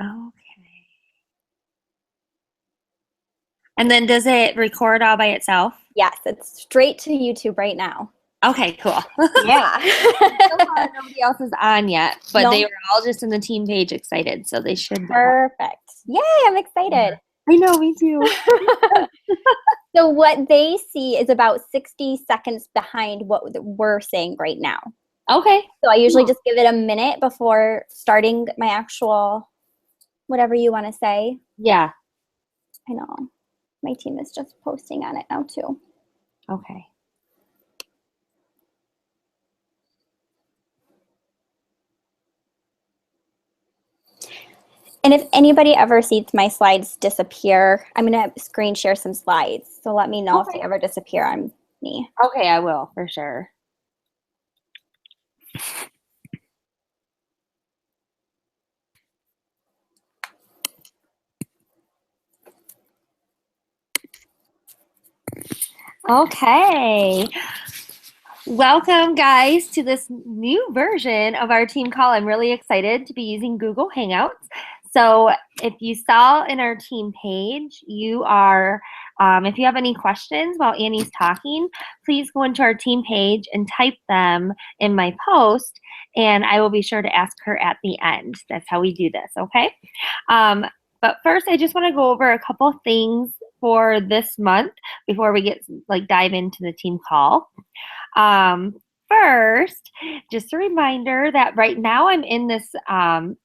Okay. And then does it record all by itself? Yes, it's straight to YouTube right now. Okay, cool. Yeah. So far, nobody else is on yet, but they No, were all just in the team page excited, so they should be. perfect. Yay, I'm excited. I know, me too. So what they see is about 60 seconds behind what we're saying right now. Okay. So I usually Cool. just give it a minute before starting my actual whatever you want to say. Yeah. I know. My team is just posting on it now too. Okay. And if anybody ever sees my slides disappear, I'm going to screen share some slides. So let me know if they ever disappear on me. Okay, I will for sure. Okay. Welcome, guys, to this new version of our team call. I'm really excited to be using Google Hangouts. So if you saw in our team page, if you have any questions while Annie's talking, please go into our team page and type them in my post, and I will be sure to ask her at the end. That's how we do this, okay? But first, I just want to go over a couple things for this month before we dive into the team call. First, just a reminder that right now I'm in this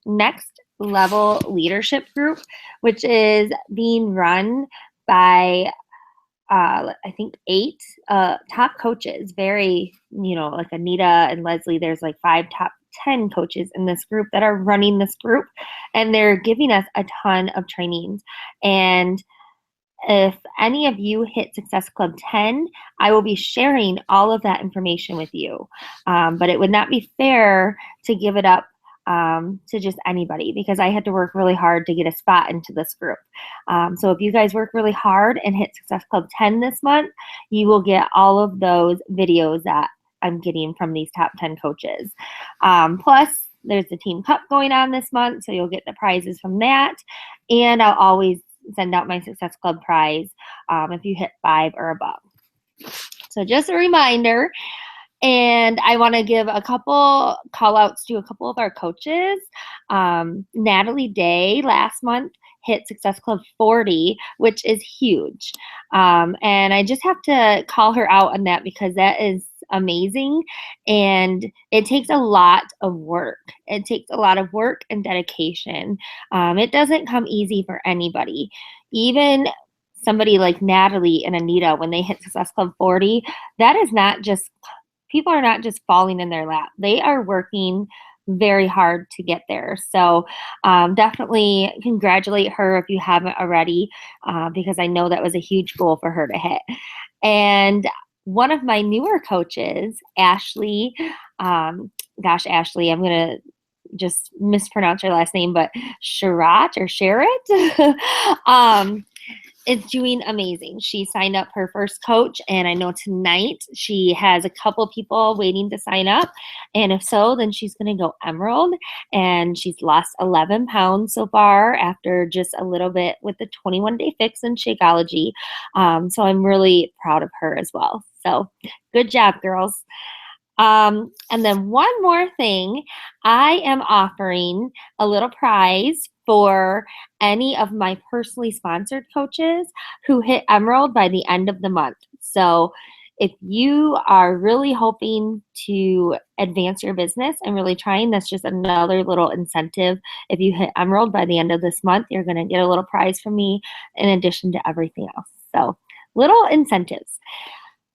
next level leadership group, which is being run by I think 8 top coaches. Very, like Anita and Leslie, there's like 5 top 10 coaches in this group that are running this group, and they're giving us a ton of trainings. And if any of you hit Success Club 10, I will be sharing all of that information with you. But it would not be fair to give it up to just anybody, because I had to work really hard to get a spot into this group. So if you guys work really hard and hit Success Club 10 this month, you will get all of those videos that I'm getting from these top 10 coaches. Plus, there's the Team Cup going on this month, so you'll get the prizes from that. And I'll always send out my Success Club prize if you hit 5 or above. So just a reminder. And I want to give a couple call outs to a couple of our coaches. Natalie Day last month hit Success Club 40, which is huge. And I just have to call her out on that because that is amazing. And it takes a lot of work. It takes a lot of work and dedication. It doesn't come easy for anybody. Even somebody like Natalie and Anita, when they hit Success Club 40, that is not just people are not just falling in their lap. They are working very hard to get there. So definitely congratulate her if you haven't already, because I know that was a huge goal for her to hit. And one of my newer coaches, Ashley, Ashley, I'm going to just mispronounce her last name, but Sharat or Sharat. Is doing amazing. She signed up her first coach, and I know tonight she has a couple people waiting to sign up. And if so, then she's going to go Emerald. And she's lost 11 pounds so far after just a little bit with the 21-day fix in Shakeology. So I'm really proud of her as well. So good job, girls. And then one more thing, I am offering a little prize for any of my personally sponsored coaches who hit Emerald by the end of the month. So if you are really hoping to advance your business and really trying, that's just another little incentive. If you hit Emerald by the end of this month, you're going to get a little prize from me in addition to everything else. So little incentives.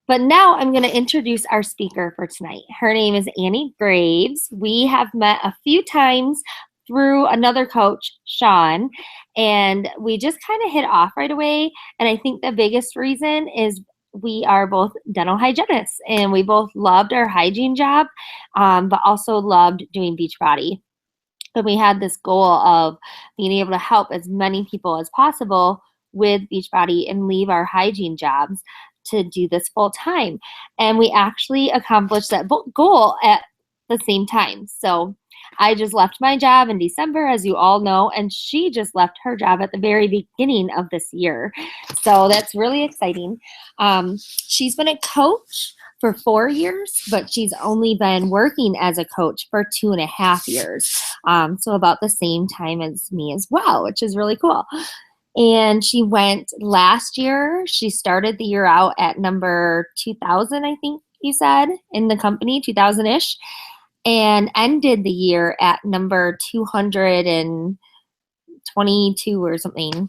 But now I'm going to introduce our speaker for tonight. Her name is Annie Graves. We have met a few times through another coach, Sean, and we just kind of hit off right away. And I think the biggest reason is we are both dental hygienists, and we both loved our hygiene job, but also loved doing Beachbody. And we had this goal of being able to help as many people as possible with Beachbody and leave our hygiene jobs to do this full time. And we actually accomplished that goal at the same time. So I just left my job in December, as you all know, and she just left her job at the very beginning of this year. So that's really exciting. She's been a coach for 4 years, but she's only been working as a coach for 2.5 years. So about the same time as me as well, which is really cool. And she went last year. She started the year out at number 2000, I think you said, in the company, 2000-ish, and ended the year at number 222 or something.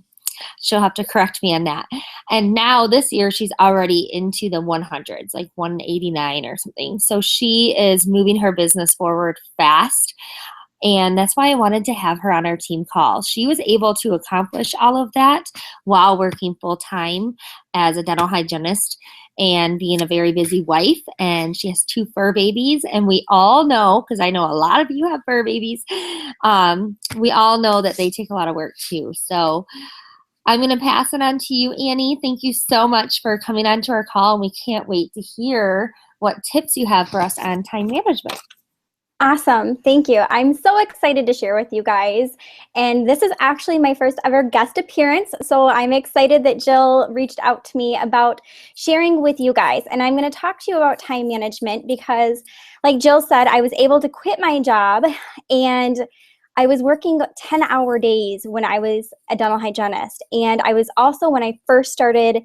She'll have to correct me on that. And now this year she's already into the 100s, like 189 or something. So she is moving her business forward fast. And that's why I wanted to have her on our team call. She was able to accomplish all of that while working full time as a dental hygienist and being a very busy wife. And she has 2 fur babies. And we all know, because I know a lot of you have fur babies, we all know that they take a lot of work too. So I'm going to pass it on to you, Annie. Thank you so much for coming on to our call. And we can't wait to hear what tips you have for us on time management. Awesome. Thank you. I'm so excited to share with you guys. And this is actually my first ever guest appearance. So I'm excited that Jill reached out to me about sharing with you guys. And I'm going to talk to you about time management because, like Jill said, I was able to quit my job and I was working 10-hour days when I was a dental hygienist. And I was also, when I first started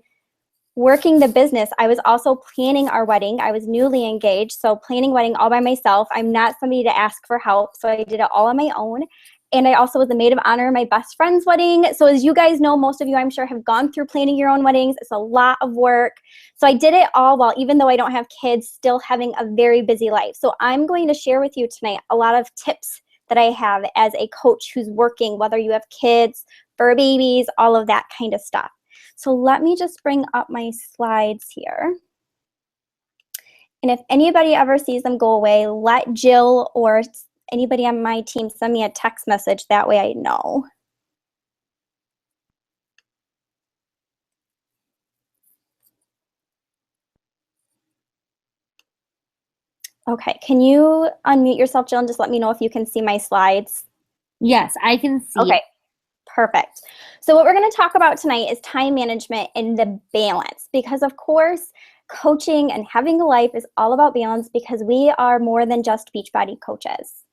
working the business, I was also planning our wedding. I was newly engaged, so planning wedding all by myself. I'm not somebody to ask for help, so I did it all on my own. And I also was the maid of honor at my best friend's wedding. So as you guys know, most of you I'm sure have gone through planning your own weddings. It's a lot of work. So I did it all while, even though I don't have kids, still having a very busy life. So I'm going to share with you tonight a lot of tips that I have as a coach who's working, whether you have kids, fur babies, all of that kind of stuff. So let me just bring up my slides here. And if anybody ever sees them go away, let Jill or anybody on my team send me a text message. That way I know. Okay, can you unmute yourself, Jill, and just let me know if you can see my slides? Yes, I can see. Okay. Perfect. So what we're going to talk about tonight is time management and the balance, because of course, coaching and having a life is all about balance because we are more than just Beachbody coaches.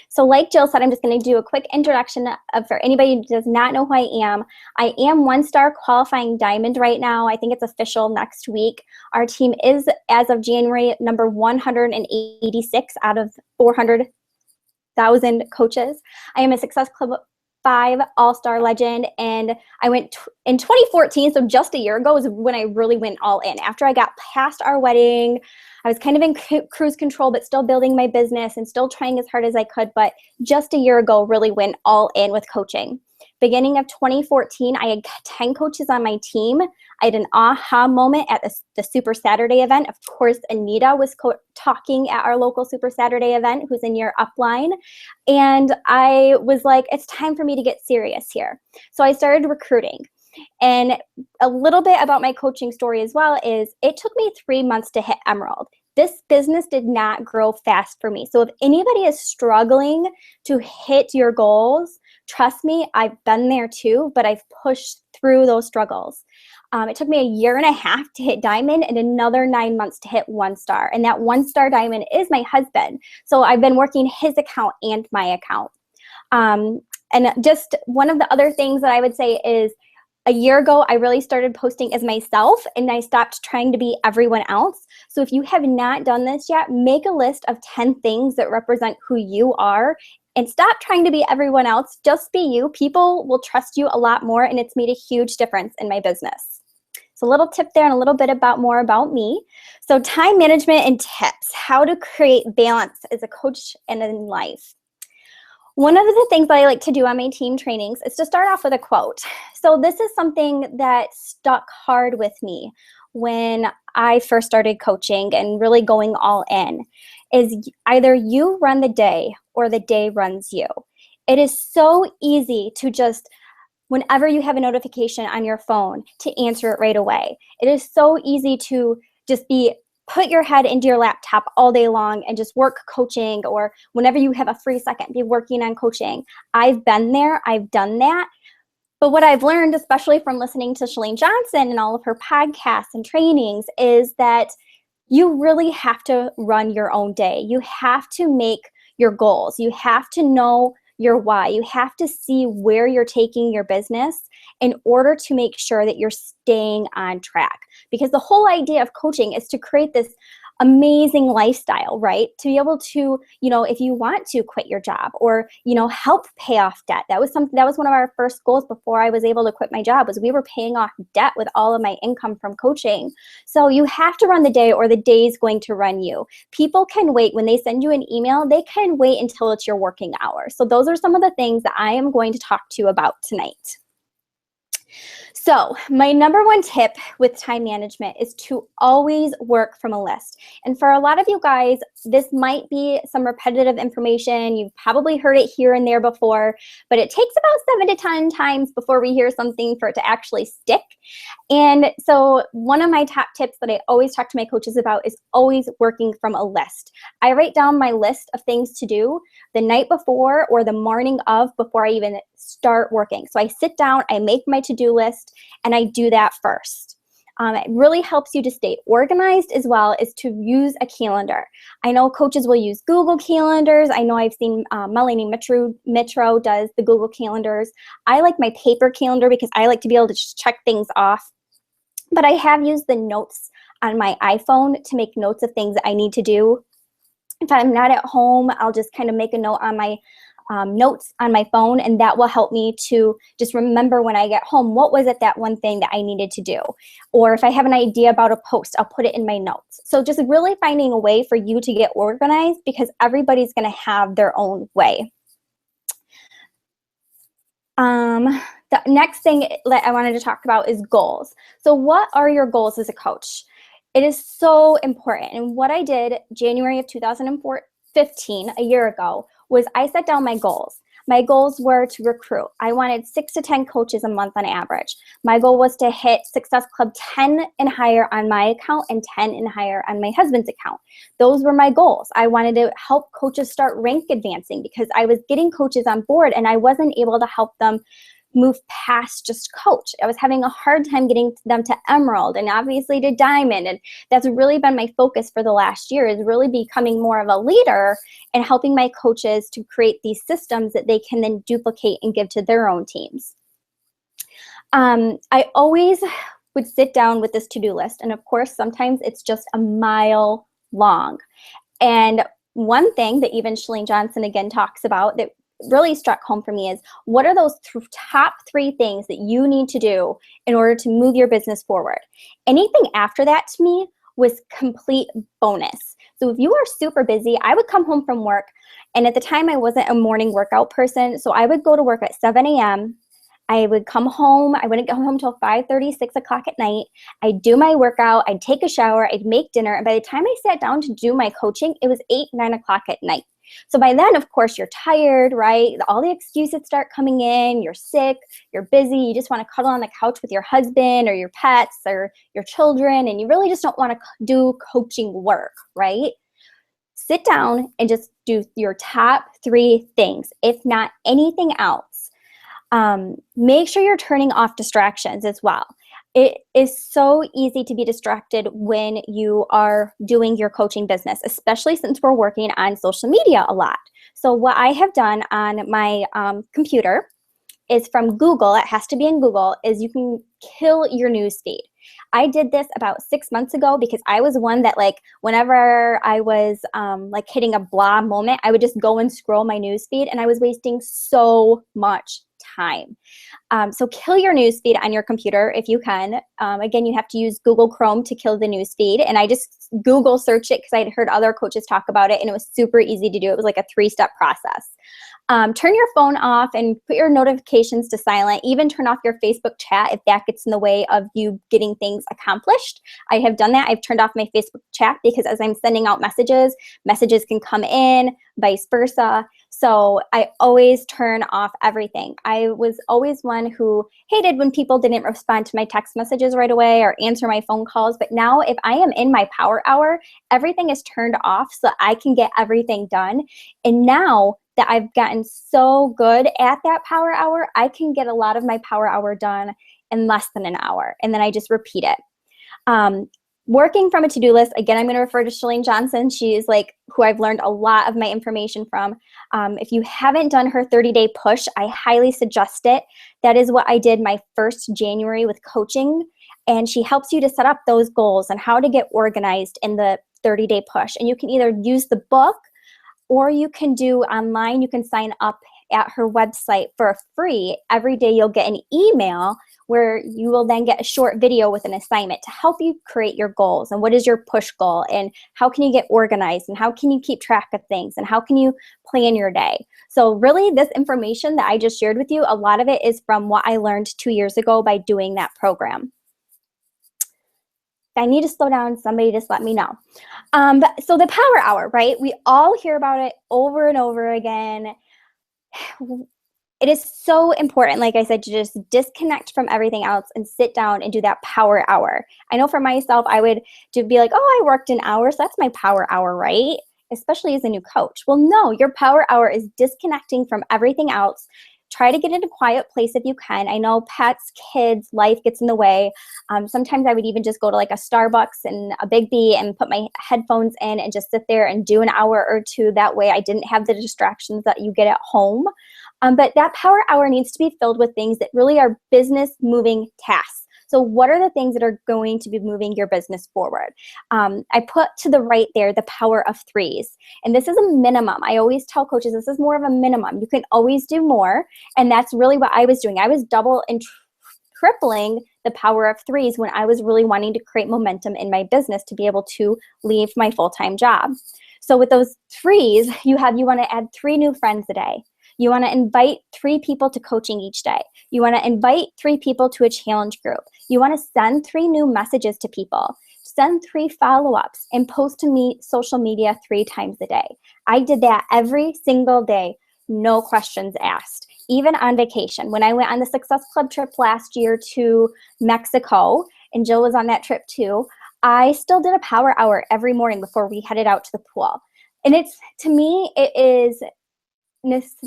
So like Jill said, I'm just going to do a quick introduction for anybody who does not know who I am. I am 1-star qualifying diamond right now. I think it's official next week. Our team is, as of January, number 186 out of 400,000 coaches. I am a Success Club 5 all-star legend, and I went in 2014, so just a year ago is when I really went all in. After I got past our wedding, I was kind of in cruise control, but still building my business and still trying as hard as I could, but just a year ago really went all in with coaching. Beginning of 2014, I had 10 coaches on my team. I had an aha moment at the Super Saturday event. Of course, Anita was talking at our local Super Saturday event, who's in your upline. And I was like, it's time for me to get serious here. So I started recruiting. And a little bit about my coaching story as well is it took me 3 months to hit Emerald. This business did not grow fast for me. So if anybody is struggling to hit your goals, trust me, I've been there too, but I've pushed through those struggles. It took me a year and a half to hit diamond and another 9 months to hit 1-star. And that 1-star diamond is my husband. So I've been working his account and my account. And just one of the other things that I would say is a year ago, I really started posting as myself and I stopped trying to be everyone else. So if you have not done this yet, make a list of 10 things that represent who you are and stop trying to be everyone else. Just be you. People will trust you a lot more, and it's made a huge difference in my business. So a little tip there and a little bit more about me. So time management and tips, how to create balance as a coach and in life. One of the things that I like to do on my team trainings is to start off with a quote. So this is something that stuck hard with me when I first started coaching and really going all in, is either you run the day or the day runs you. It is so easy to just, whenever you have a notification on your phone, to answer it right away. It is so easy to just be put your head into your laptop all day long and just work coaching, or whenever you have a free second, be working on coaching. I've been there, I've done that. But what I've learned, especially from listening to Chalene Johnson and all of her podcasts and trainings, is that you really have to run your own day. You have to make your goals. You have to know your why. You have to see where you're taking your business in order to make sure that you're staying on track. Because the whole idea of coaching is to create this amazing lifestyle, right? To be able to, if you want to quit your job or, help pay off debt. That was one of our first goals before I was able to quit my job, was we were paying off debt with all of my income from coaching. So you have to run the day, or the day is going to run you. People can wait. When they send you an email, they can wait until it's your working hours. So those are some of the things that I am going to talk to you about tonight. So my number one tip with time management is to always work from a list. And for a lot of you guys, this might be some repetitive information. You've probably heard it here and there before, but it takes about 7 to 10 times before we hear something for it to actually stick. And so one of my top tips that I always talk to my coaches about is always working from a list. I write down my list of things to do the night before or the morning of, before I even start working. So I sit down, I make my to-do list, and I do that first. It really helps you to stay organized, as well as to use a calendar. I know coaches will use Google calendars. I know I've seen Melanie Mitro does the Google calendars. I like my paper calendar because I like to be able to just check things off. But I have used the notes on my iPhone to make notes of things that I need to do. If I'm not at home, I'll just kind of make a note on my notes on my phone, and that will help me to just remember when I get home, what was it, that one thing that I needed to do? Or if I have an idea about a post, I'll put it in my notes. So just really finding a way for you to get organized, because everybody's going to have their own way. The next thing that I wanted to talk about is goals. So what are your goals as a coach? It is so important. And what I did January of 2015, a year ago, was I set down my goals. My goals were to recruit. I wanted 6 to 10 coaches a month on average. My goal was to hit Success Club 10 and higher on my account and 10 and higher on my husband's account. Those were my goals. I wanted to help coaches start rank advancing, because I was getting coaches on board and I wasn't able to help them move past just coach. I was having a hard time getting them to Emerald and obviously to Diamond. And that's really been my focus for the last year, is really becoming more of a leader and helping my coaches to create these systems that they can then duplicate and give to their own teams. I always would sit down with this to-do list. And of course, sometimes it's just a mile long. And one thing that even Chalene Johnson again talks about that really struck home for me is, what are those top 3 things that you need to do in order to move your business forward? Anything after that to me was complete bonus. So if you are super busy, I would come home from work, and at the time I wasn't a morning workout person, so I would go to work at 7 a.m. I would come home. I wouldn't get home until 5:30, 6 o'clock at night. I'd do my workout. I'd take a shower. I'd make dinner. And by the time I sat down to do my coaching, it was 8, 9 o'clock at night. So by then, of course, you're tired, right? All the excuses start coming in. You're sick, you're busy, you just want to cuddle on the couch with your husband or your pets or your children, and you really just don't want to do coaching work, right? Sit down and just do your top 3 things, if not anything else. Make sure you're turning off distractions as well. It is so easy to be distracted when you are doing your coaching business, especially since we're working on social media a lot. So what I have done on my computer is from Google, it has to be in Google, is you can kill your news feed. I did this about 6 months ago because I was one that, like, whenever I was like hitting a blah moment, I would just go and scroll my news feed, and I was wasting so much time. So kill your news feed on your computer if you can. Again, you have to use Google Chrome to kill the news feed. And I just Google search it because I'd heard other coaches talk about it, and it was super easy to do. It was like a 3-step process. Turn your phone off and put your notifications to silent. Even turn off your Facebook chat if that gets in the way of you getting things accomplished. I have done that. I've turned off my Facebook chat because as I'm sending out messages, messages can come in. vice versa. So I always turn off everything. I was always one who hated when people didn't respond to my text messages right away or answer my phone calls. But now if I am in my power hour, everything is turned off so I can get everything done. And now that I've gotten so good at that power hour, I can get a lot of my power hour done in less than an hour. And then I just repeat it. Working from a to-do list, again, I'm going to refer to Chalene Johnson. She is like who I've learned a lot of my information from. If you haven't done her 30-day push, I highly suggest it. That is what I did my first January with coaching. And she helps you to set up those goals and how to get organized in the 30-day push. And you can either use the book or you can do online. You can sign up at her website for free. Every day you'll get an email where you will then get a short video with an assignment to help you create your goals and what is your push goal and how can you get organized and how can you keep track of things and how can you plan your day. So really this information that I just shared with you, a lot of it is from what I learned 2 years ago by doing that program. If I need to slow down, somebody just let me know. So the power hour, right? We all hear about it over and over again. It is so important, like I said, to just disconnect from everything else and sit down and do that power hour. I know for myself, I would be like, oh, I worked an hour, so that's my power hour, right? Especially as a new coach. Well, no, your power hour is disconnecting from everything else. Try to get in a quiet place if you can. I know pets, kids, life gets in the way. Sometimes I would even just go to like a Starbucks and a Big B and put my headphones in and just sit there and do an hour or two. That way I didn't have the distractions that you get at home. But that power hour needs to be filled with things that really are business moving tasks. So what are the things that are going to be moving your business forward? I put to the right there the power of threes. And this is a minimum. I always tell coaches this is more of a minimum. You can always do more. And that's really what I was doing. I was double and tripling the power of threes when I was really wanting to create momentum in my business to be able to leave my full-time job. So with those threes, you want to add 3 new friends a day. You want to invite 3 people to coaching each day. You want to invite 3 people to a challenge group. You want to send 3 new messages to people. Send 3 follow-ups and post to me social media 3 times a day. I did that every single day, no questions asked. Even on vacation. When I went on the Success Club trip last year to Mexico, and Jill was on that trip too, I still did a power hour every morning before we headed out to the pool. And to me, it is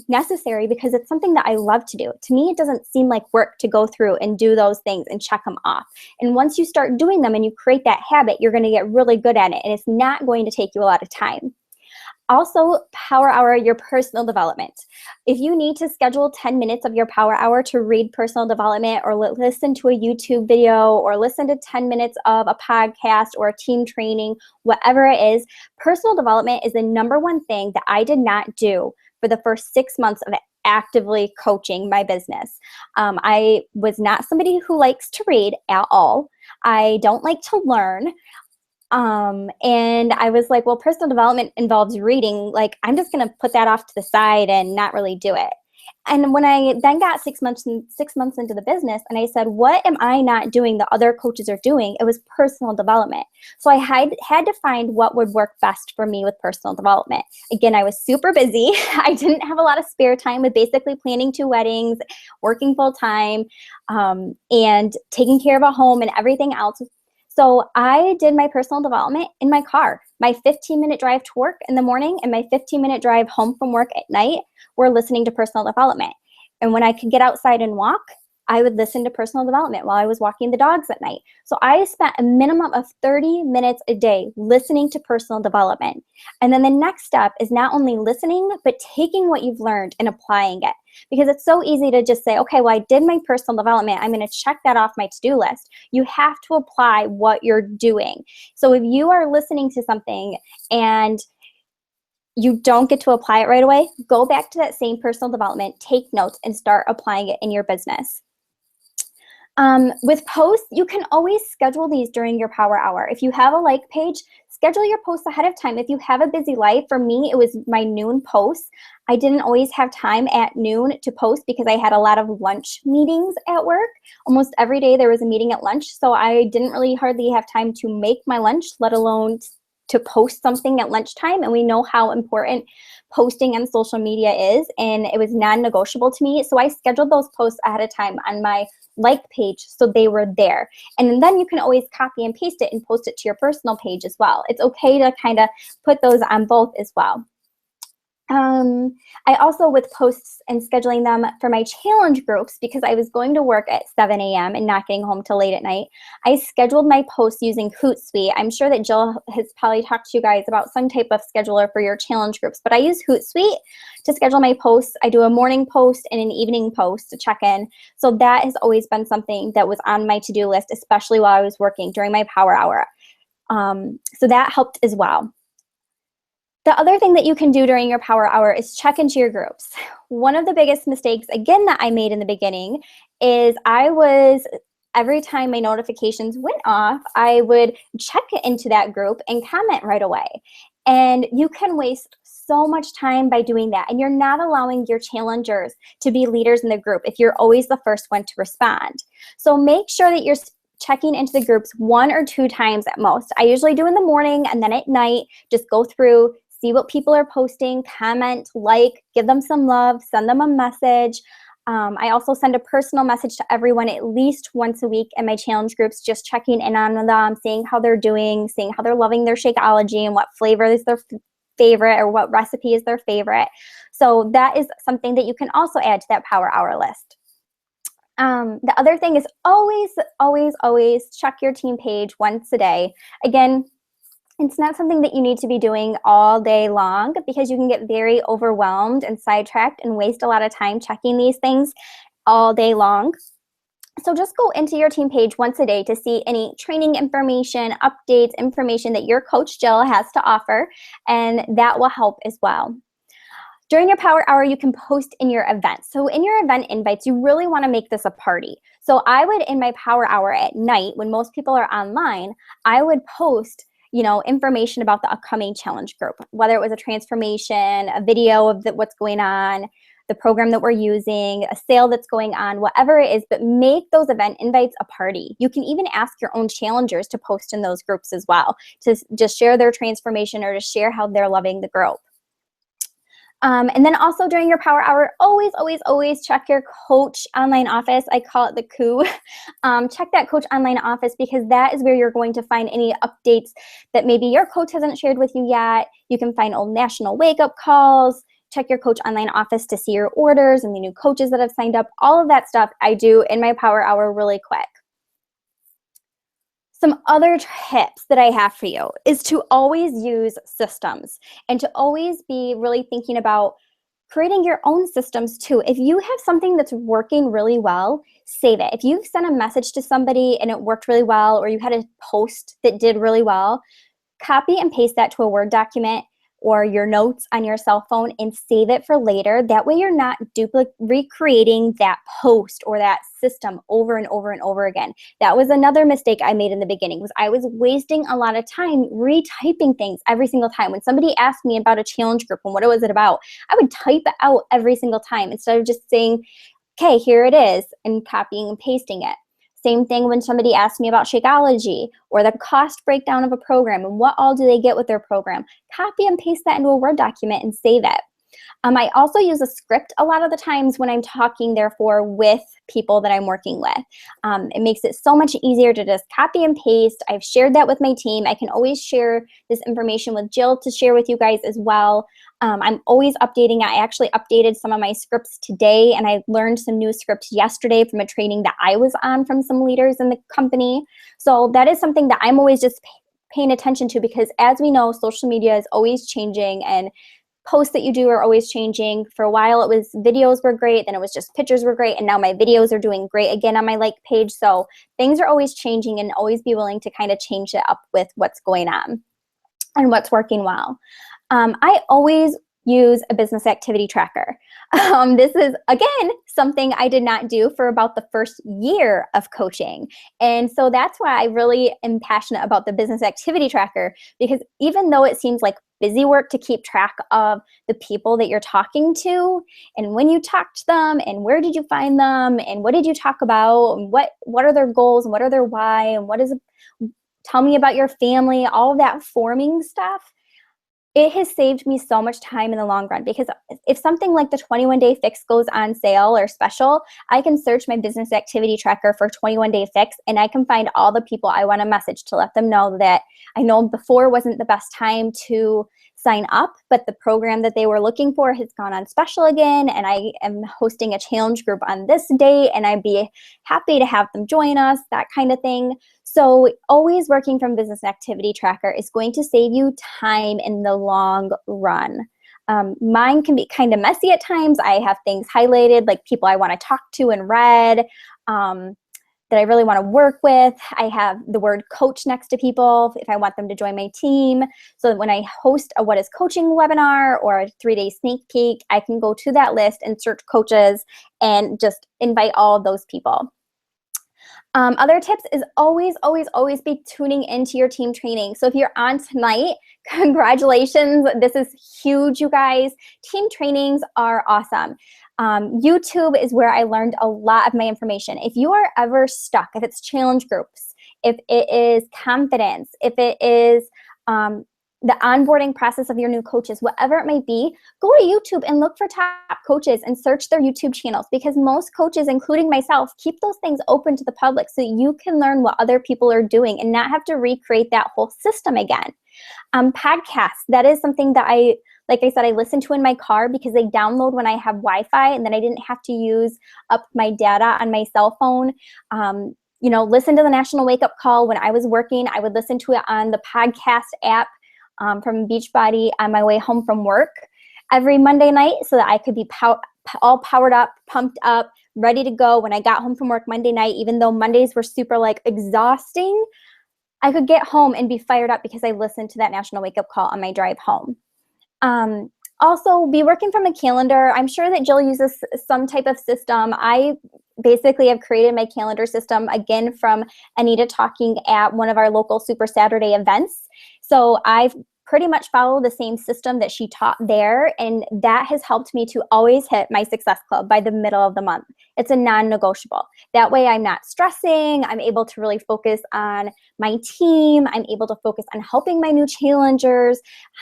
necessary because it's something that I love to do. To me, it doesn't seem like work to go through and do those things and check them off. And once you start doing them and you create that habit, you're going to get really good at it. And it's not going to take you a lot of time. Also, power hour, your personal development. If you need to schedule 10 minutes of your power hour to read personal development or listen to a YouTube video or listen to 10 minutes of a podcast or a team training, whatever it is, personal development is the #1 thing that I did not do for the first 6 months of actively coaching my business. I was not somebody who likes to read at all. I don't like to learn. And I was like, well, personal development involves reading. Like, I'm just going to put that off to the side and not really do it. And when I then got 6 months into the business and I said, what am I not doing the other coaches are doing? It was personal development. So I had to find what would work best for me with personal development. Again, I was super busy. I didn't have a lot of spare time with basically planning 2 weddings, working full time, and taking care of a home and everything else. So I did my personal development in my car. My 15-minute drive to work in the morning and my 15-minute drive home from work at night were listening to personal development. And when I could get outside and walk, I would listen to personal development while I was walking the dogs at night. So I spent a minimum of 30 minutes a day listening to personal development. And then the next step is not only listening, but taking what you've learned and applying it. Because it's so easy to just say, okay, well, I did my personal development. I'm going to check that off my to-do list. You have to apply what you're doing. So if you are listening to something and you don't get to apply it right away, go back to that same personal development, take notes, and start applying it in your business. With posts, you can always schedule these during your power hour. If you have a like page, schedule your posts ahead of time. If you have a busy life, for me, it was my noon posts. I didn't always have time at noon to post because I had a lot of lunch meetings at work. Almost every day there was a meeting at lunch, so I didn't really hardly have time to make my lunch, let alone to post something at lunchtime, and we know how important posting on social media is, and it was non-negotiable to me. So I scheduled those posts ahead of time on my like page so they were there. And then you can always copy and paste it and post it to your personal page as well. It's okay to kind of put those on both as well. I also, with posts and scheduling them for my challenge groups, because I was going to work at 7 a.m. and not getting home till late at night, I scheduled my posts using Hootsuite. I'm sure that Jill has probably talked to you guys about some type of scheduler for your challenge groups, but I use Hootsuite to schedule my posts. I do a morning post and an evening post to check in. So that has always been something that was on my to-do list, especially while I was working during my power hour. So that helped as well. The other thing that you can do during your power hour is check into your groups. One of the biggest mistakes, again, that I made in the beginning is every time my notifications went off, I would check into that group and comment right away. And you can waste so much time by doing that. And you're not allowing your challengers to be leaders in the group if you're always the first one to respond. So make sure that you're checking into the groups 1 or 2 times at most. I usually do in the morning and then at night, just go through, see what people are posting, comment, like, give them some love, send them a message. I also send a personal message to everyone at least once a week in my challenge groups, just checking in on them, seeing how they're doing, seeing how they're loving their Shakeology and what flavor is their favorite or what recipe is their favorite. So that is something that you can also add to that power hour list. The other thing is always, always, always check your team page once a day. Again, it's not something that you need to be doing all day long because you can get very overwhelmed and sidetracked and waste a lot of time checking these things all day long. So just go into your team page once a day to see any training information, updates, information that your coach Jill has to offer, and that will help as well. During your power hour, you can post in your events. So in your event invites, you really want to make this a party. So I would, in my power hour at night, when most people are online, I would post information about the upcoming challenge group, whether it was a transformation, a video of what's going on, the program that we're using, a sale that's going on, whatever it is, but make those event invites a party. You can even ask your own challengers to post in those groups as well, to just share their transformation or to share how they're loving the group. And then also during your power hour, always, always, always check your coach online office. I call it the coup. Check that coach online office because that is where you're going to find any updates that maybe your coach hasn't shared with you yet. You can find old national wake-up calls. Check your coach online office to see your orders and the new coaches that have signed up. All of that stuff I do in my power hour really quick. Some other tips that I have for you is to always use systems and to always be really thinking about creating your own systems too. If you have something that's working really well, save it. If you've sent a message to somebody and it worked really well, or you had a post that did really well, copy and paste that to a Word document or your notes on your cell phone and save it for later. That way you're not recreating that post or that system over and over and over again. That was another mistake I made in the beginning, was I was wasting a lot of time retyping things every single time. When somebody asked me about a challenge group and what was it about, I would type it out every single time instead of just saying, okay, here it is, and copying and pasting it. Same thing when somebody asks me about Shakeology or the cost breakdown of a program and what all do they get with their program. Copy and paste that into a Word document and save it. I also use a script a lot of the times when I'm talking, therefore, with people that I'm working with. It makes it so much easier to just copy and paste. I've shared that with my team. I can always share this information with Jill to share with you guys as well. I'm always updating. I actually updated some of my scripts today, and I learned some new scripts yesterday from a training that I was on from some leaders in the company. So that is something that I'm always just paying attention to, because as we know, social media is always changing and posts that you do are always changing. For a while it was videos were great, then it was just pictures were great, and now my videos are doing great again on my like page. So things are always changing, and always be willing to kind of change it up with what's going on and what's working well. I always use a business activity tracker. This is, again, something I did not do for about the first year of coaching. And so that's why I really am passionate about the business activity tracker, because even though it seems like busy work to keep track of the people that you're talking to and when you talked to them and where did you find them and what did you talk about and what are their goals and what are their why and what is tell me about your family, all of that forming stuff. It has saved me so much time in the long run, because if something like the 21-day fix goes on sale or special, I can search my business activity tracker for 21-day fix, and I can find all the people I want to message to let them know that I know before wasn't the best time to sign up, but the program that they were looking for has gone on special again, and I am hosting a challenge group on this date, and I'd be happy to have them join us, that kind of thing. So always working from business activity tracker is going to save you time in the long run. Mine can be kind of messy at times. I have things highlighted, like people I want to talk to in red, that I really want to work with. I have the word coach next to people if I want them to join my team. So that when I host a What is Coaching webinar or a 3-day sneak peek, I can go to that list and search coaches and just invite all of those people. Other tips is always, always, always be tuning into your team training. So if you're on tonight, congratulations. This is huge, you guys. Team trainings are awesome. YouTube is where I learned a lot of my information. If you are ever stuck, if it's challenge groups, if it is confidence, if it is the onboarding process of your new coaches, whatever it may be, go to YouTube and look for top coaches and search their YouTube channels, because most coaches, including myself, keep those things open to the public so you can learn what other people are doing and not have to recreate that whole system again. Podcasts, that is something that like I said, I listen to in my car because they download when I have Wi-Fi, and then I didn't have to use up my data on my cell phone. Listen to the National Wake Up Call. When I was working, I would listen to it on the podcast app from Beachbody on my way home from work every Monday night, so that I could be all powered up, pumped up, ready to go when I got home from work Monday night. Even though Mondays were super exhausting, I could get home and be fired up because I listened to that National Wake Up Call on my drive home. Also, be working from a calendar. I'm sure that Jill uses some type of system. I basically have created my calendar system, again, from Anita talking at one of our local Super Saturday events. So I've pretty much follow the same system that she taught there, and that has helped me to always hit my Success Club by the middle of the month. It's a non-negotiable. That way I'm not stressing. I'm able to really focus on my team. I'm able to focus on helping my new challengers.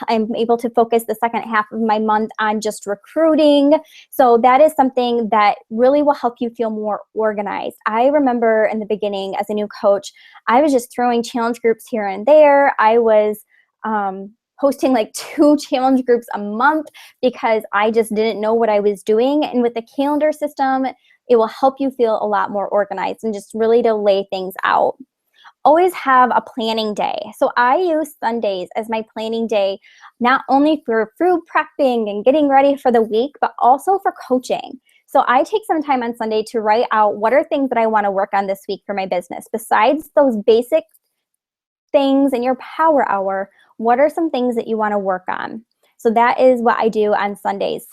I'm able to focus the second half of my month on just recruiting. So that is something that really will help you feel more organized. I remember in the beginning as a new coach, I was just throwing challenge groups here and there. I was hosting 2 challenge groups a month because I just didn't know what I was doing. And with the calendar system, it will help you feel a lot more organized and just really to lay things out. Always have a planning day. So I use Sundays as my planning day, not only for food prepping and getting ready for the week, but also for coaching. So I take some time on Sunday to write out what are things that I want to work on this week for my business. Besides those basic things in your power hour, what are some things that you want to work on? So that is what I do on Sundays.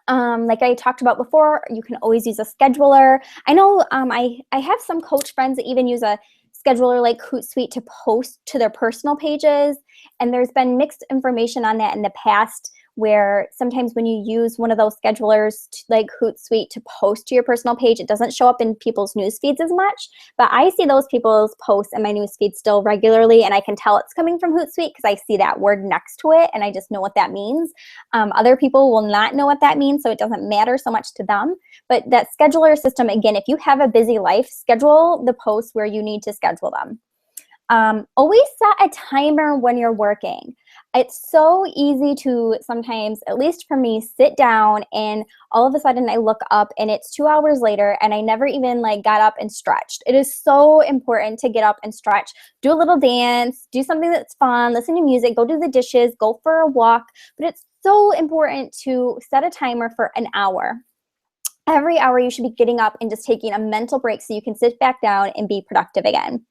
Like I talked about before, you can always use a scheduler. I know I have some coach friends that even use a scheduler like Hootsuite to post to their personal pages. And there's been mixed information on that in the past, where sometimes when you use one of those schedulers like Hootsuite to post to your personal page, it doesn't show up in people's news feeds as much. But I see those people's posts in my news feed still regularly, and I can tell it's coming from Hootsuite because I see that word next to it and I just know what that means. Other people will not know what that means, so it doesn't matter so much to them. But that scheduler system, again, if you have a busy life, schedule the posts where you need to schedule them. Always set a timer when you're working. It's so easy to sometimes, at least for me, sit down and all of a sudden I look up and it's 2 hours later and I never even got up and stretched. It is so important to get up and stretch, do a little dance, do something that's fun, listen to music, go do the dishes, go for a walk. But it's so important to set a timer for an hour. Every hour you should be getting up and just taking a mental break so you can sit back down and be productive again.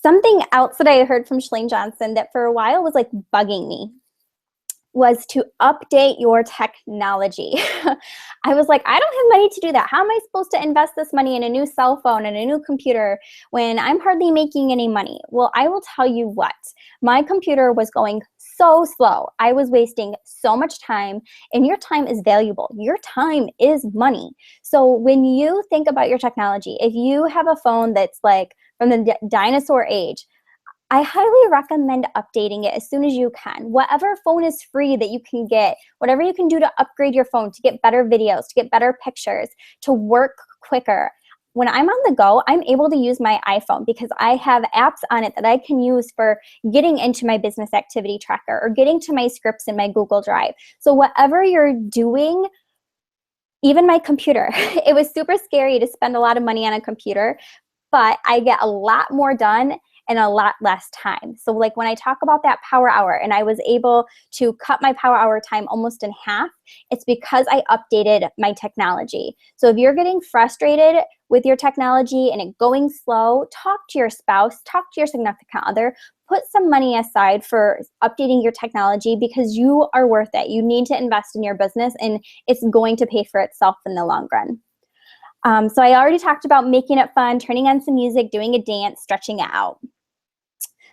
Something else that I heard from Shalane Johnson that for a while was bugging me was to update your technology. I was like, I don't have money to do that. How am I supposed to invest this money in a new cell phone and a new computer when I'm hardly making any money? Well, I will tell you what, my computer was going so slow. I was wasting so much time, and your time is valuable. Your time is money. So when you think about your technology, if you have a phone that's from the dinosaur age. I highly recommend updating it as soon as you can. Whatever phone is free that you can get, whatever you can do to upgrade your phone, to get better videos, to get better pictures, to work quicker. When I'm on the go, I'm able to use my iPhone because I have apps on it that I can use for getting into my business activity tracker or getting to my scripts in my Google Drive. So whatever you're doing, even my computer, it was super scary to spend a lot of money on a computer, but I get a lot more done in a lot less time. So like when I talk about that power hour and I was able to cut my power hour time almost in half, it's because I updated my technology. So if you're getting frustrated with your technology and it going slow, talk to your spouse, talk to your significant other, put some money aside for updating your technology because you are worth it. You need to invest in your business and it's going to pay for itself in the long run. So I already talked about making it fun, turning on some music, doing a dance, stretching it out.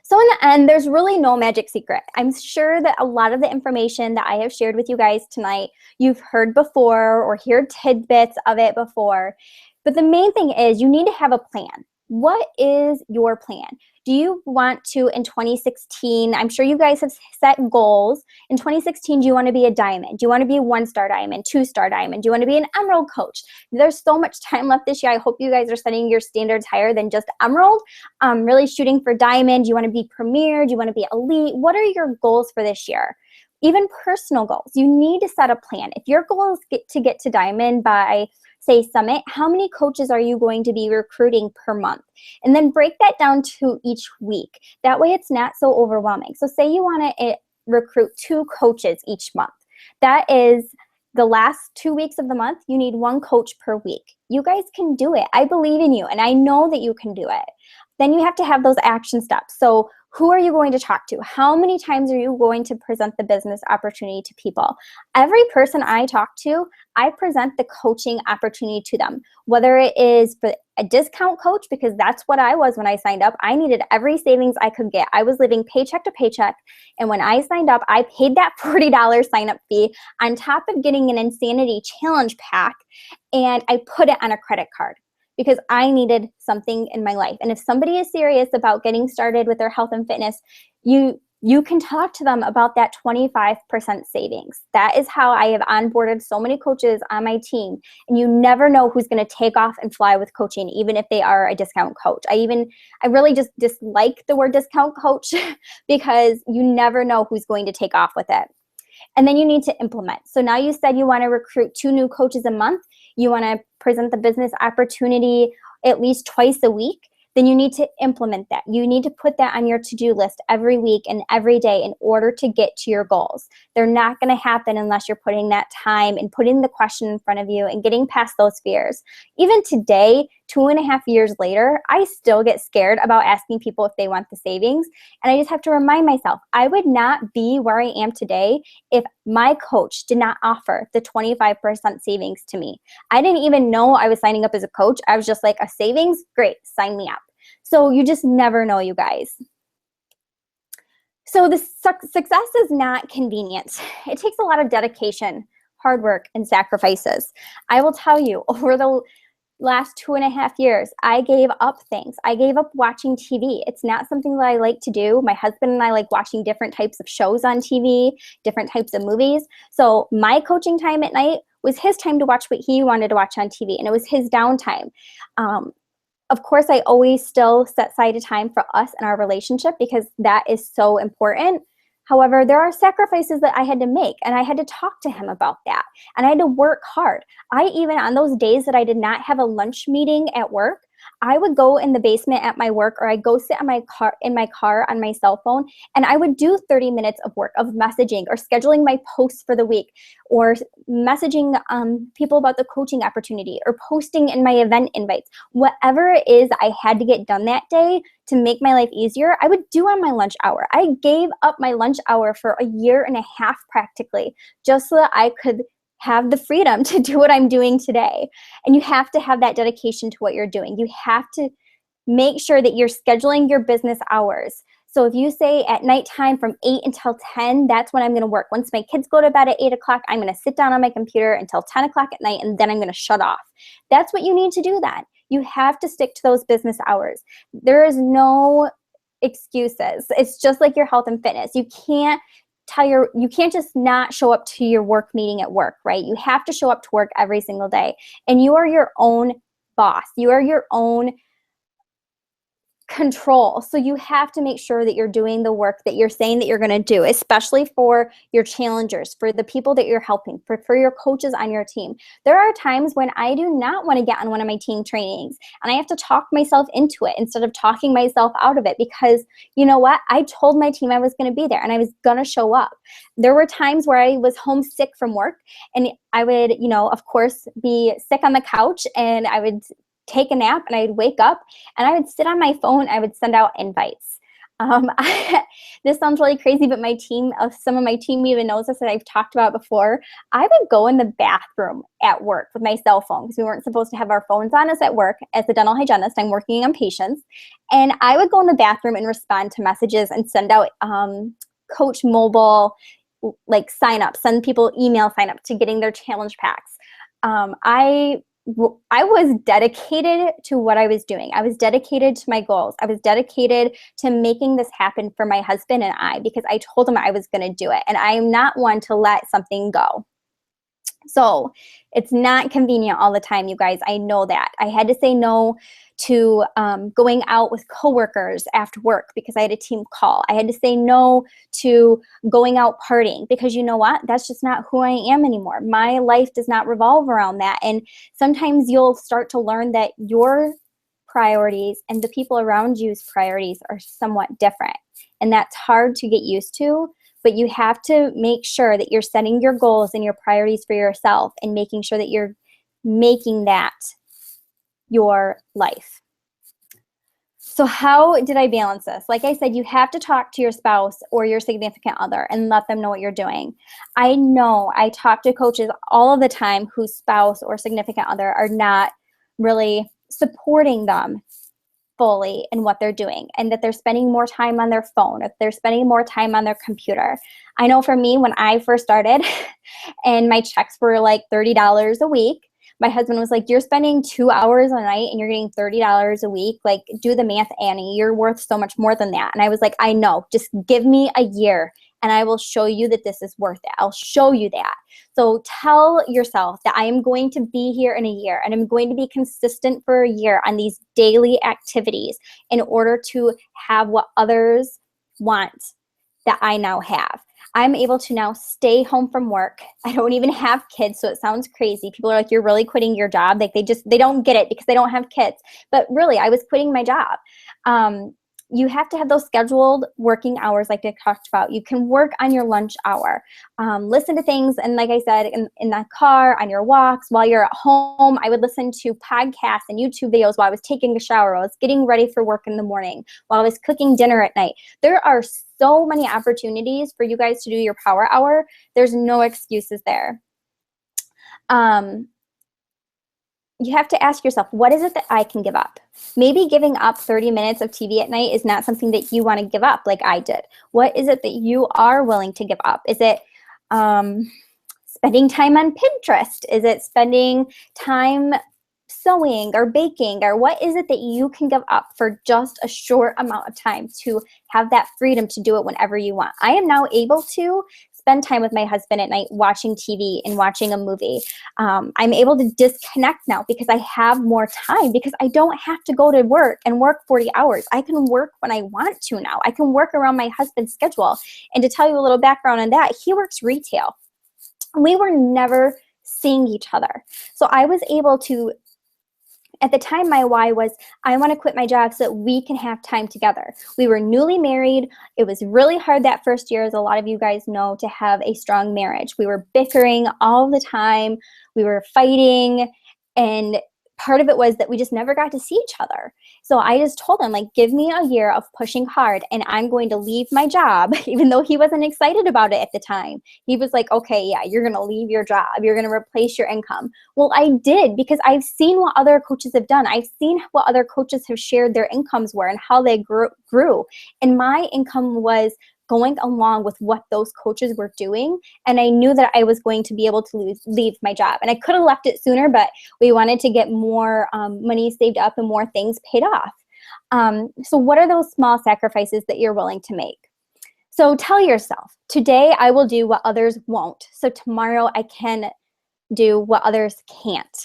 So in the end, there's really no magic secret. I'm sure that a lot of the information that I have shared with you guys tonight, you've heard before or heard tidbits of it before. But the main thing is you need to have a plan. What is your plan? Do you want to, in 2016, I'm sure you guys have set goals. In 2016, do you want to be a diamond? Do you want to be a 1-star diamond, 2-star diamond? Do you want to be an emerald coach? There's so much time left this year. I hope you guys are setting your standards higher than just emerald. Really shooting for diamond. Do you want to be premier? Do you want to be elite? What are your goals for this year? Even personal goals. You need to set a plan. If your goal is to get to diamond by, say, summit, how many coaches are you going to be recruiting per month? And then break that down to each week. That way it's not so overwhelming. So say you want to recruit 2 coaches each month. That is the last 2 weeks of the month, you need 1 coach per week. You guys can do it. I believe in you and I know that you can do it. Then you have to have those action steps. So who are you going to talk to? How many times are you going to present the business opportunity to people? Every person I talk to, I present the coaching opportunity to them, whether it is for a discount coach, because that's what I was when I signed up. I needed every savings I could get. I was living paycheck to paycheck. And when I signed up, I paid that $40 sign-up fee on top of getting an Insanity Challenge pack, and I put it on a credit card, because I needed something in my life. And if somebody is serious about getting started with their health and fitness, you can talk to them about that 25% savings. That is how I have onboarded so many coaches on my team. And you never know who's going to take off and fly with coaching, even if they are a discount coach. I really just dislike the word discount coach because you never know who's going to take off with it. And then you need to implement. So now you said you want to recruit 2 new coaches a month. You want to present the business opportunity at least twice a week. Then you need to implement that. You need to put that on your to-do list every week and every day in order to get to your goals. They're not going to happen unless you're putting that time and putting the question in front of you and getting past those fears. Even today, 2.5 years later, I still get scared about asking people if they want the savings. And I just have to remind myself, I would not be where I am today if my coach did not offer the 25% savings to me. I didn't even know I was signing up as a coach. I was just like, a savings? Great, sign me up. So you just never know, you guys. So the success is not convenient. It takes a lot of dedication, hard work, and sacrifices. I will tell you, over the last 2.5 years, I gave up things. I gave up watching TV. It's not something that I like to do. My husband and I like watching different types of shows on TV, different types of movies. So my coaching time at night was his time to watch what he wanted to watch on TV, and it was his downtime. Of course, I always still set aside a time for us and our relationship because that is so important. However, there are sacrifices that I had to make, and I had to talk to him about that. And I had to work hard. I even, on those days that I did not have a lunch meeting at work, I would go in the basement at my work, or I'd go sit in my car on my cell phone, and I would do 30 minutes of work, of messaging or scheduling my posts for the week, or messaging people about the coaching opportunity, or posting in my event invites. Whatever it is I had to get done that day to make my life easier, I would do on my lunch hour. I gave up my lunch hour for 1.5 years practically, just so that I could have the freedom to do what I'm doing today. And you have to have that dedication to what you're doing. You have to make sure that you're scheduling your business hours. So if you say at nighttime from 8 until 10, that's when I'm going to work. Once my kids go to bed at 8 o'clock, I'm going to sit down on my computer until 10 o'clock at night, and then I'm going to shut off. That's what you need to do then. You have to stick to those business hours. There is no excuses. It's just like your health and fitness. You can't just not show up to your work meeting at work, right? You have to show up to work every single day. And you are your own boss. You are your own control. So you have to make sure that you're doing the work that you're saying that you're going to do, especially for your challengers, for the people that you're helping, for your coaches on your team. There are times when I do not want to get on one of my team trainings and I have to talk myself into it instead of talking myself out of it, because you know what? I told my team I was going to be there and I was going to show up. There were times where I was homesick from work and I would, of course, be sick on the couch, and I would take a nap and I'd wake up and I would sit on my phone. I would send out invites. This sounds really crazy, but some of my team even knows this, that I've talked about before. I would go in the bathroom at work with my cell phone because we weren't supposed to have our phones on us at work. As a dental hygienist, I'm working on patients. And I would go in the bathroom and respond to messages and send out Coach Mobile send people email sign up to getting their challenge packs. I was dedicated to what I was doing. I was dedicated to my goals. I was dedicated to making this happen for my husband and I, because I told him I was going to do it. And I am not one to let something go. So it's not convenient all the time, you guys. I know that. I had to say no to going out with coworkers after work because I had a team call. I had to say no to going out partying because you know what? That's just not who I am anymore. My life does not revolve around that. And sometimes you'll start to learn that your priorities and the people around you's priorities are somewhat different. And that's hard to get used to. But you have to make sure that you're setting your goals and your priorities for yourself and making sure that you're making that your life. So how did I balance this? Like I said, you have to talk to your spouse or your significant other and let them know what you're doing. I know I talk to coaches all of the time whose spouse or significant other are not really supporting them fully in what they're doing, and that they're spending more time on their phone, if they're spending more time on their computer. I know for me, when I first started and my checks were like $30 a week, my husband was like, you're spending 2 hours a night and you're getting $30 a week. Like, do the math, Annie. You're worth so much more than that. And I was like, I know. Just give me a year and I will show you that this is worth it. I'll show you that. So tell yourself that I am going to be here in a year and I'm going to be consistent for a year on these daily activities in order to have what others want that I now have. I'm able to now stay home from work. I don't even have kids, so it sounds crazy. People are like, you're really quitting your job. Like they don't get it because they don't have kids. But really, I was quitting my job. You have to have those scheduled working hours like I talked about. You can work on your lunch hour. Listen to things, and like I said, in the car, on your walks, while you're at home, I would listen to podcasts and YouTube videos while I was taking a shower, while I was getting ready for work in the morning, while I was cooking dinner at night. There are so many opportunities for you guys to do your power hour. There's no excuses there. You have to ask yourself, what is it that I can give up? Maybe giving up 30 minutes of TV at night is not something that you want to give up like I did. What is it that you are willing to give up? Is it spending time on Pinterest? Is it spending time sewing or baking? Or what is it that you can give up for just a short amount of time to have that freedom to do it whenever you want? I am now able to spend time with my husband at night watching TV and watching a movie. I'm able to disconnect now because I have more time, because I don't have to go to work and work 40 hours. I can work when I want to now. I can work around my husband's schedule. And to tell you a little background on that, he works retail. We were never seeing each other. So I was able to, at the time, my why was, I want to quit my job so that we can have time together. We were newly married. It was really hard that first year, as a lot of you guys know, to have a strong marriage. We were bickering all the time. We were fighting. And part of it was that we just never got to see each other. So I just told him, like, give me a year of pushing hard and I'm going to leave my job, even though he wasn't excited about it at the time. He was like, okay, yeah, you're going to leave your job. You're going to replace your income. Well, I did, because I've seen what other coaches have done. I've seen what other coaches have shared their incomes were and how they grew. And my income was going along with what those coaches were doing. And I knew that I was going to be able to leave my job. And I could have left it sooner, but we wanted to get more money saved up and more things paid off. So what are those small sacrifices that you're willing to make? So tell yourself, today I will do what others won't. So tomorrow I can do what others can't.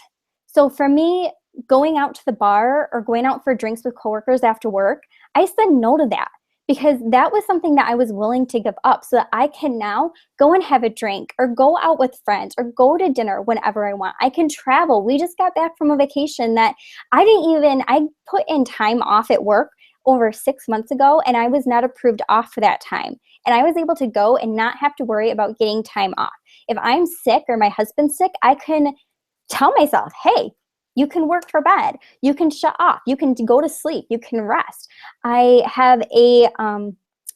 So for me, going out to the bar or going out for drinks with coworkers after work, I said no to that because that was something that I was willing to give up so that I can now go and have a drink or go out with friends or go to dinner whenever I want. I can travel. We just got back from a vacation that I put in time off at work over 6 months ago, and I was not approved off for that time. And I was able to go and not have to worry about getting time off. If I'm sick or my husband's sick, I can tell myself, hey, you can work for bed. You can shut off. You can go to sleep. You can rest. I have a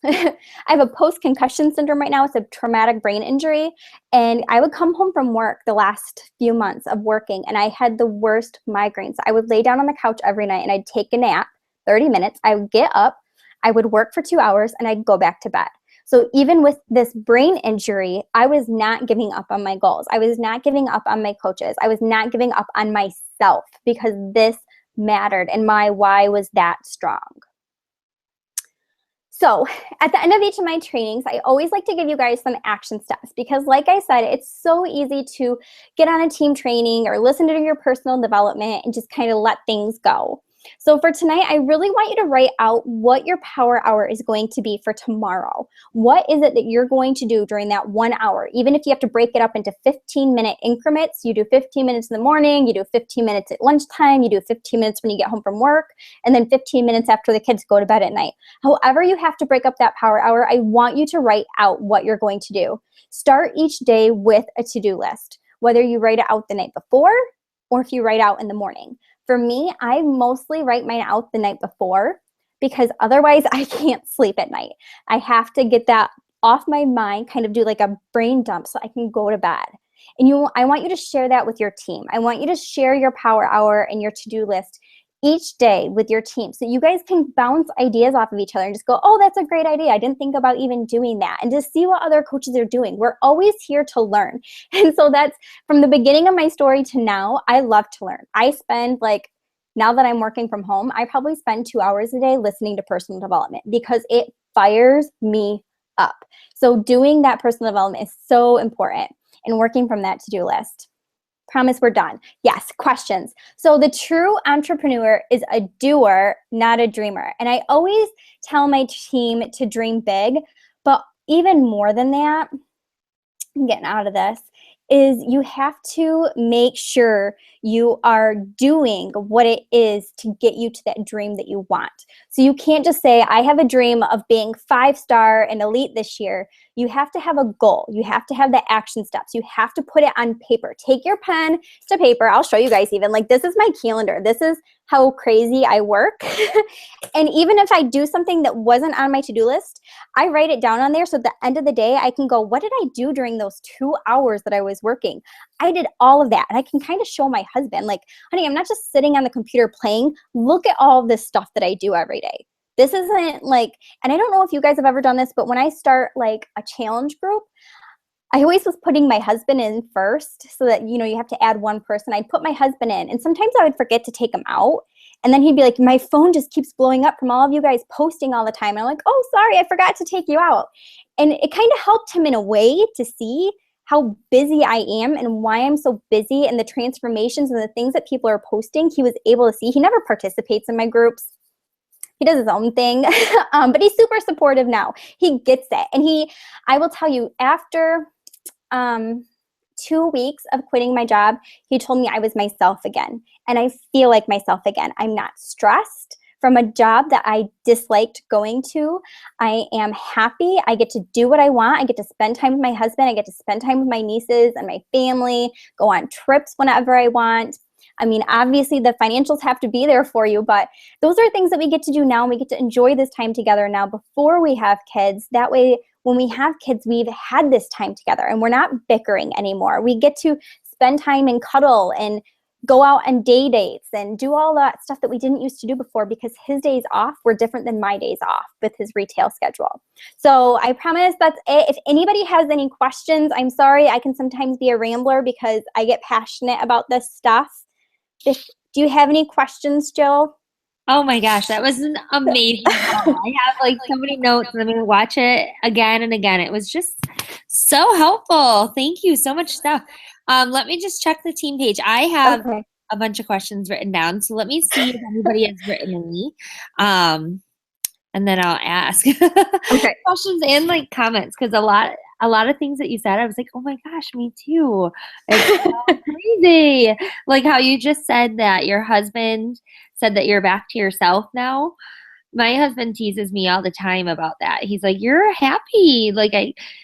I have a post-concussion syndrome right now. It's a traumatic brain injury. And I would come home from work the last few months of working, and I had the worst migraines. I would lay down on the couch every night, and I'd take a nap, 30 minutes. I would get up. I would work for 2 hours, and I'd go back to bed. So even with this brain injury, I was not giving up on my goals. I was not giving up on my coaches. I was not giving up on myself because this mattered and my why was that strong. So at the end of each of my trainings, I always like to give you guys some action steps because like I said, it's so easy to get on a team training or listen to your personal development and just kind of let things go. So for tonight, I really want you to write out what your power hour is going to be for tomorrow. What is it that you're going to do during that 1 hour? Even if you have to break it up into 15-minute increments, you do 15 minutes in the morning, you do 15 minutes at lunchtime, you do 15 minutes when you get home from work, and then 15 minutes after the kids go to bed at night. However you have to break up that power hour, I want you to write out what you're going to do. Start each day with a to-do list, whether you write it out the night before or if you write out in the morning. For me, I mostly write mine out the night before because otherwise I can't sleep at night. I have to get that off my mind, kind of do like a brain dump so I can go to bed. And I want you to share that with your team. I want you to share your power hour and your to-do list each day with your team so you guys can bounce ideas off of each other and just go, oh, that's a great idea. I didn't think about even doing that. And just see what other coaches are doing. We're always here to learn. And so that's from the beginning of my story to now, I love to learn. I spend now that I'm working from home, I probably spend 2 hours a day listening to personal development because it fires me up. So doing that personal development is so important and working from that to-do list. Promise we're done. Yes, questions. So the true entrepreneur is a doer, not a dreamer. And I always tell my team to dream big, but even more than that, I'm getting out of this, is you have to make sure you are doing what it is to get you to that dream that you want. So you can't just say, I have a dream of being 5-star and elite this year. You have to have a goal. You have to have the action steps. You have to put it on paper. Take your pen to paper. I'll show you guys even. This is my calendar. This is how crazy I work. And even if I do something that wasn't on my to-do list, I write it down on there so at the end of the day, I can go, what did I do during those 2 hours that I was working? I did all of that. And I can kind of show my husband, honey, I'm not just sitting on the computer playing. Look at all of this stuff that I do every day. This isn't and I don't know if you guys have ever done this, but when I start a challenge group, I always was putting my husband in first so that, you have to add one person. I'd put my husband in, and sometimes I would forget to take him out. And then he'd be like, my phone just keeps blowing up from all of you guys posting all the time. And I'm like, oh, sorry, I forgot to take you out. And it kind of helped him in a way to see how busy I am and why I'm so busy and the transformations and the things that people are posting. He was able to see. He never participates in my groups. He does his own thing, but he's super supportive now. He gets it. And I will tell you, after 2 weeks of quitting my job, he told me I was myself again. And I feel like myself again. I'm not stressed from a job that I disliked going to. I am happy. I get to do what I want. I get to spend time with my husband. I get to spend time with my nieces and my family, go on trips whenever I want. I mean, obviously the financials have to be there for you, but those are things that we get to do now, and we get to enjoy this time together now before we have kids. That way, when we have kids, we've had this time together and we're not bickering anymore. We get to spend time and cuddle and go out on day dates and do all that stuff that we didn't used to do before, because his days off were different than my days off with his retail schedule. So I promise that's it. If anybody has any questions, I'm sorry, I can sometimes be a rambler because I get passionate about this stuff. Do you have any questions, Jill? Oh my gosh, that was an amazing call. I have like so many notes and I'm going to watch it again and again. It was just so helpful. Thank you. So much stuff. Let me just check the team page. I have Okay. a bunch of questions written down. So let me see if anybody has written any. And then I'll ask Okay. questions and like comments, because a lot of things that you said, I was like, oh my gosh, me too. It's so crazy. Like how you just said that your husband said that you're back to yourself now. My husband teases me all the time about that. He's like, "You're happy." Like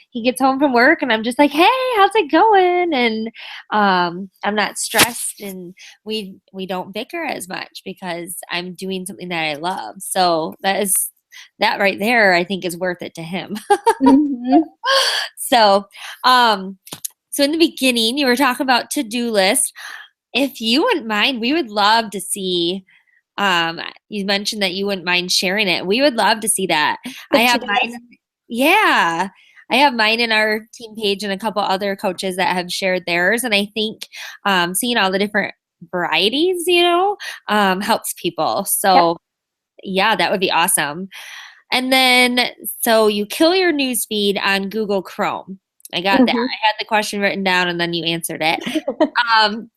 he gets home from work and I'm just like, "Hey, how's it going?" And I'm not stressed, and we don't bicker as much because I'm doing something that I love. So that right there, I think, is worth it to him. Mm-hmm. So, so in the beginning, you were talking about to-do list. If you wouldn't mind, we would love to see. You mentioned that you wouldn't mind sharing it. We would love to see that. I have mine. Yeah. I have mine in our team page and a couple other coaches that have shared theirs. And I think seeing all the different varieties, helps people. So, Yep. yeah, that would be awesome. And then, so you kill your news feed on Google Chrome. I got that. Mm-hmm. I had the question written down and then you answered it. Um,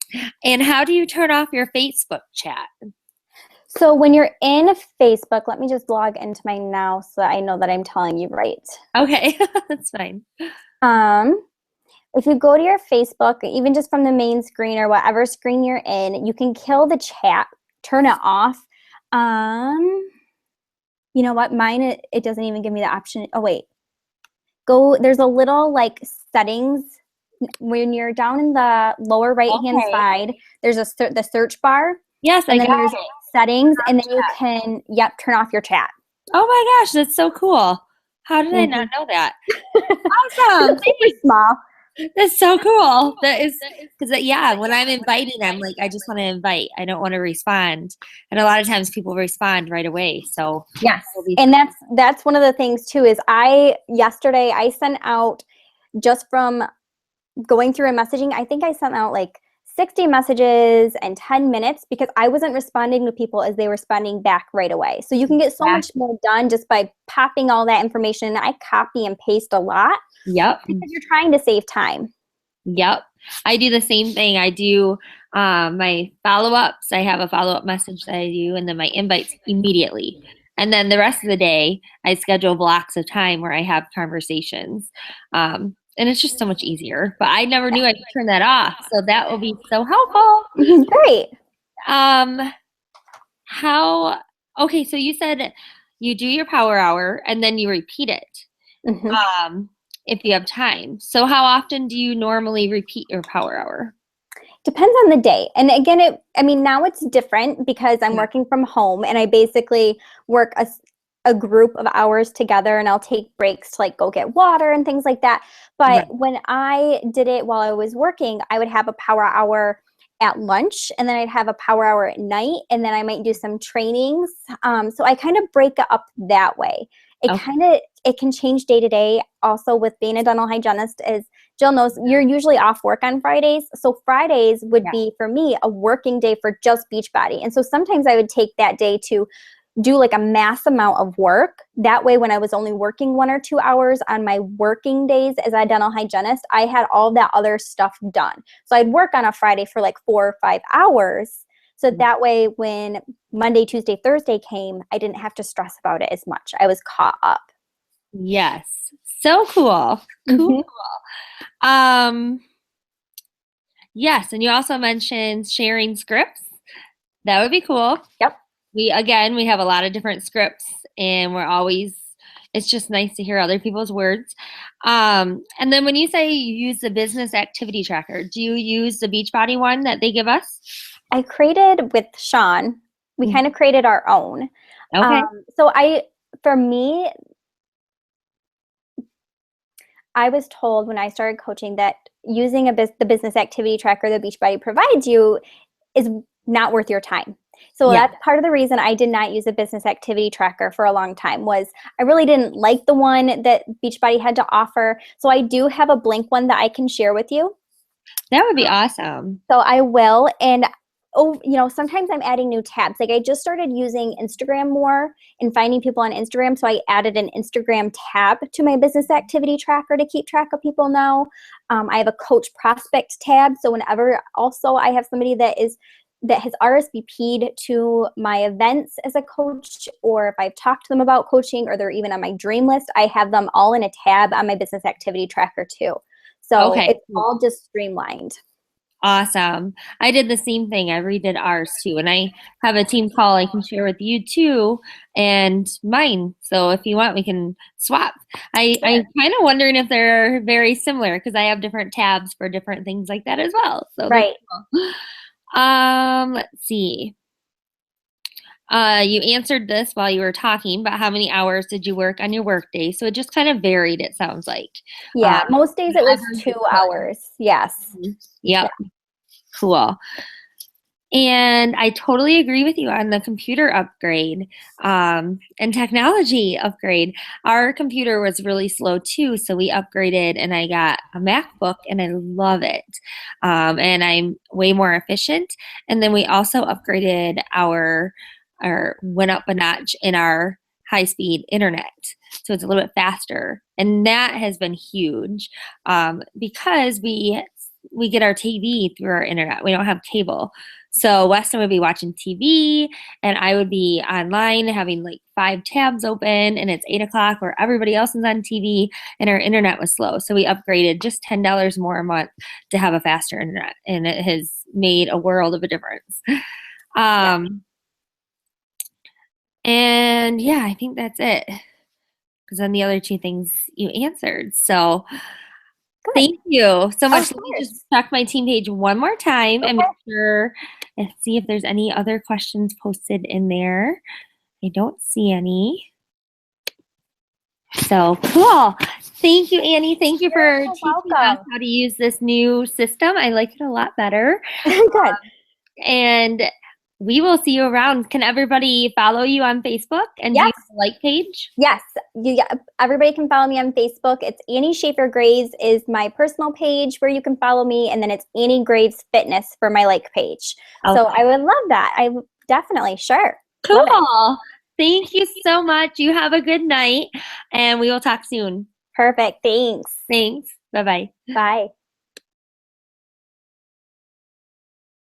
and how do you turn off your Facebook chat? So when you're in Facebook, let me just log into mine now so that I know that I'm telling you right. Okay, that's fine. If you go to your Facebook, even just from the main screen or whatever screen you're in, you can kill the chat, turn it off. You know what? Mine, it doesn't even give me the option. Oh, wait. There's a little like settings. When you're down in the lower right-hand Okay. side, there's the search bar. Yes, I And then got there's it. settings, and then you can, turn off your chat. Oh my gosh, that's so cool. How did I not know that? Awesome. Super small. That's so cool. That is because yeah, when I'm inviting them, like I just want to invite. I don't want to respond. And a lot of times people respond right away. So Yes. And that's one of the things too, is yesterday I sent out, just from going through and messaging, I think I sent out like 60 messages in 10 minutes because I wasn't responding to people as they were responding back right away. So you can get so much more done just by popping all that information. I copy and paste a lot. Yep. Because you're trying to save time. Yep. I do the same thing. I do my follow-ups. I have a follow-up message that I do, and then my invites immediately. And then the rest of the day, I schedule blocks of time where I have conversations. And it's just so much easier. But I never knew I could turn that off. So that will be so helpful. Great. Okay, so you said you do your power hour and then you repeat it. Mm-hmm. If you have time. So how often do you normally repeat your power hour? Depends on the day. And again, now it's different because I'm working from home, and I basically work a group of hours together, and I'll take breaks to like go get water and things like that. But when I did it while I was working, I would have a power hour at lunch, and then I'd have a power hour at night, and then I might do some trainings. So I kind of break it up that way. It can change day to day. Also, with being a dental hygienist, as Jill knows, you're usually off work on Fridays. So Fridays would be, for me, a working day for just Beachbody. And so sometimes I would take that day to do like a mass amount of work. That way, when I was only working 1 or 2 hours on my working days as a dental hygienist, I had all that other stuff done. So I'd work on a Friday for like 4 or 5 hours. So that way, when Monday, Tuesday, Thursday came, I didn't have to stress about it as much. I was caught up. Yes. So cool. Cool. Yes, and you also mentioned sharing scripts. That would be cool. Yep. We have a lot of different scripts, and it's just nice to hear other people's words. And then when you say you use the business activity tracker, do you use the Beachbody one that they give us? I created with Sean. We kind of created our own. Okay. For me, I was told when I started coaching that using the business activity tracker that Beachbody provides you, is not worth your time. So Yeah. that's part of the reason I did not use a business activity tracker for a long time, was I really didn't like the one that Beachbody had to offer. So I do have a blank one that I can share with you. That would be awesome. So I will. And sometimes I'm adding new tabs. Like I just started using Instagram more and finding people on Instagram. So I added an Instagram tab to my business activity tracker to keep track of people now. I have a coach prospect tab. So whenever also I have somebody that has RSVP'd to my events as a coach, or if I've talked to them about coaching, or they're even on my dream list, I have them all in a tab on my business activity tracker too. So Okay. it's all just streamlined. Awesome. I did the same thing. I redid ours too. And I have a team call I can share with you too and mine. So if you want, we can swap. I'm kind of wondering if they're very similar because I have different tabs for different things like that as well. So Right. cool. Let's see. You answered this while you were talking, but how many hours did you work on your work day? So it just kind of varied, it sounds like. Yeah, most days it was whatever 2 you could. hours. Yes. Yep. Cool. And I totally agree with you on the computer upgrade and technology upgrade. Our computer was really slow too, so we upgraded and I got a MacBook and I love it. And I'm way more efficient. And then we also upgraded our went up a notch in our high-speed internet. So it's a little bit faster. And that has been huge because we get our TV through our internet. We don't have cable. So Weston would be watching TV and I would be online having like 5 tabs open and it's 8 o'clock where everybody else is on TV and our internet was slow. So we upgraded just $10 more a month to have a faster internet and it has made a world of a difference. And yeah, I think that's it. Because then the other 2 things you answered. So Good. thank you so much. Of Let me course. just check my team page one more time and Okay. make sure and see if there's any other questions posted in there. I don't see any. So cool. Thank you, Annie. Thank you for You're teaching us welcome. how to use this new system. I like it a lot better. Good. And we will see you around. Can everybody follow you on Facebook and do you Yes. have a like page? Yes. Everybody can follow me on Facebook. It's Annie Schaefer Graves is my personal page where you can follow me. And then it's Annie Graves Fitness for my like page. So Okay. I would love that. I definitely. Sure. Cool. Thank you so much. You have a good night and we will talk soon. Perfect. Thanks. Thanks. Bye-bye. Bye.